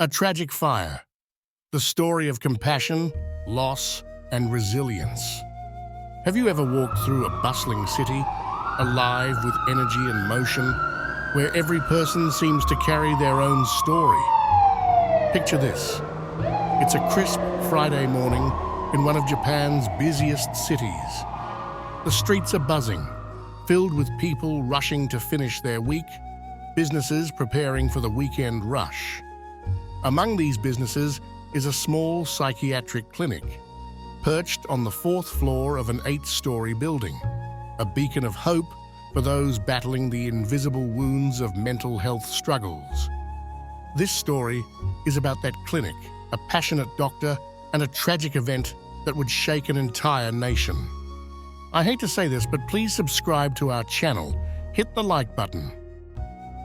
A tragic fire. The story of compassion, loss, and resilience. Have you ever walked through a bustling city, alive with energy and motion, where every person seems to carry their own story? Picture this. It's a crisp Friday morning in one of Japan's busiest cities. The streets are buzzing, filled with people rushing to finish their week, businesses preparing for the weekend rush. Among these businesses is a small psychiatric clinic, perched on the 4th floor of an 8-story building, a beacon of hope for those battling the invisible wounds of mental health struggles. This story is about that clinic, a passionate doctor, and a tragic event that would shake an entire nation. I hate to say this, but please subscribe to our channel. Hit the like button.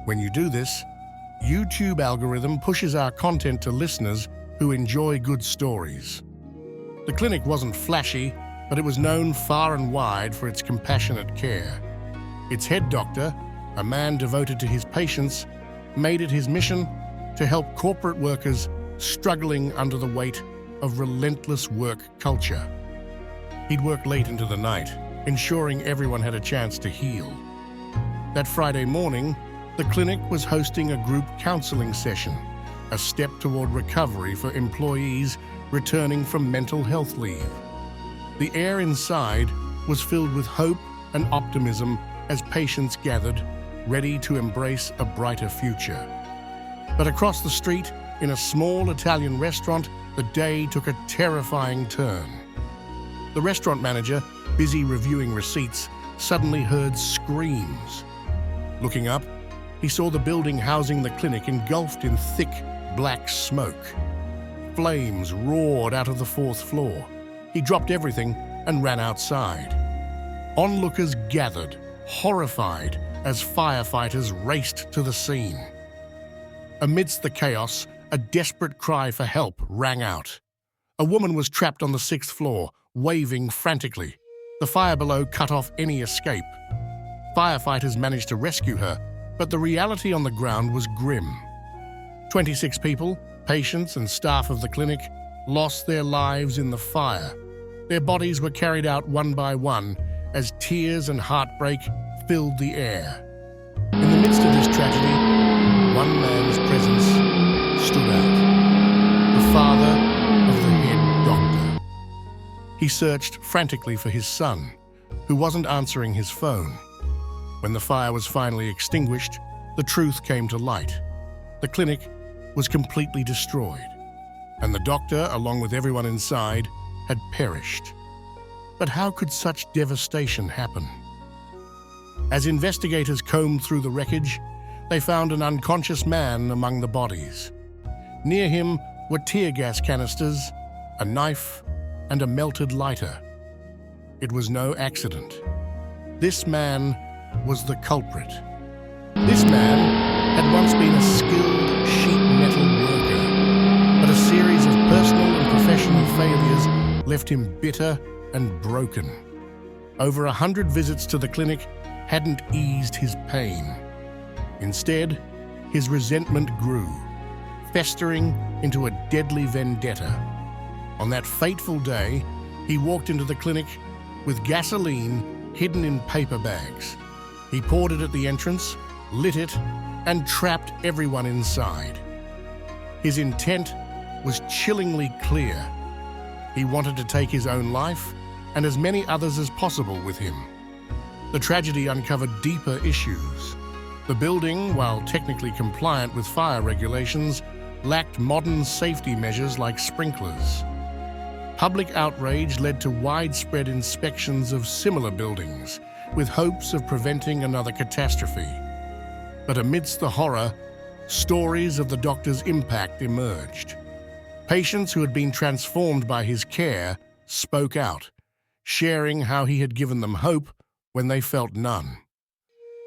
When you do this, YouTube algorithm pushes our content to listeners who enjoy good stories. The clinic wasn't flashy, but it was known far and wide for its compassionate care. Its head doctor, a man devoted to his patients, made it his mission to help corporate workers struggling under the weight of relentless work culture. He'd work late into the night, ensuring everyone had a chance to heal. That Friday morning, the clinic was hosting a group counseling session, a step toward recovery for employees returning from mental health leave. The air inside was filled with hope and optimism as patients gathered, ready to embrace a brighter future. But across the street, in a small Italian restaurant, the day took a terrifying turn. The restaurant manager, busy reviewing receipts, suddenly heard screams. Looking up, he saw the building housing the clinic engulfed in thick, black smoke. Flames roared out of the 4th floor. He dropped everything and ran outside. Onlookers gathered, horrified, as firefighters raced to the scene. Amidst the chaos, a desperate cry for help rang out. A woman was trapped on the 6th floor, waving frantically. The fire below cut off any escape. Firefighters managed to rescue her, but the reality on the ground was grim. 26 people, patients and staff of the clinic, lost their lives in the fire. Their bodies were carried out one by one as tears and heartbreak filled the air. In the midst of this tragedy, one man's presence stood out. The father of the head doctor. He searched frantically for his son, who wasn't answering his phone. When the fire was finally extinguished, the truth came to light. The clinic was completely destroyed, and the doctor, along with everyone inside, had perished. But how could such devastation happen? As investigators combed through the wreckage, they found an unconscious man among the bodies. Near him were tear gas canisters, a knife, and a melted lighter. It was no accident. This man was the culprit. This man had once been a skilled sheet metal worker, but a series of personal and professional failures left him bitter and broken. Over 100 visits to the clinic hadn't eased his pain. Instead, his resentment grew, festering into a deadly vendetta. On that fateful day, he walked into the clinic with gasoline hidden in paper bags. He poured it at the entrance, lit it, and trapped everyone inside. His intent was chillingly clear. He wanted to take his own life and as many others as possible with him. The tragedy uncovered deeper issues. The building, while technically compliant with fire regulations, lacked modern safety measures like sprinklers. Public outrage led to widespread inspections of similar buildings, with hopes of preventing another catastrophe. But amidst the horror, stories of the doctor's impact emerged. Patients who had been transformed by his care spoke out, sharing how he had given them hope when they felt none.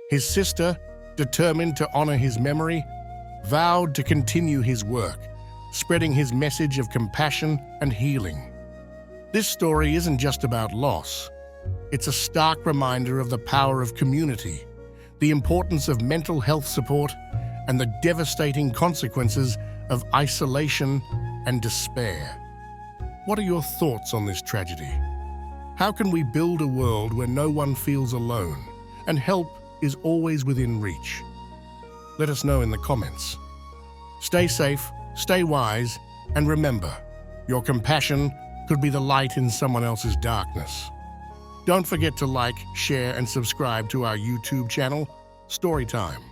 His sister, determined to honor his memory, vowed to continue his work, spreading his message of compassion and healing. This story isn't just about loss. It's a stark reminder of the power of community, the importance of mental health support, and the devastating consequences of isolation and despair. What are your thoughts on this tragedy? How can we build a world where no one feels alone and help is always within reach? Let us know in the comments. Stay safe, stay wise, and remember, your compassion could be the light in someone else's darkness. Don't forget to like, share, and subscribe to our YouTube channel, Storytime.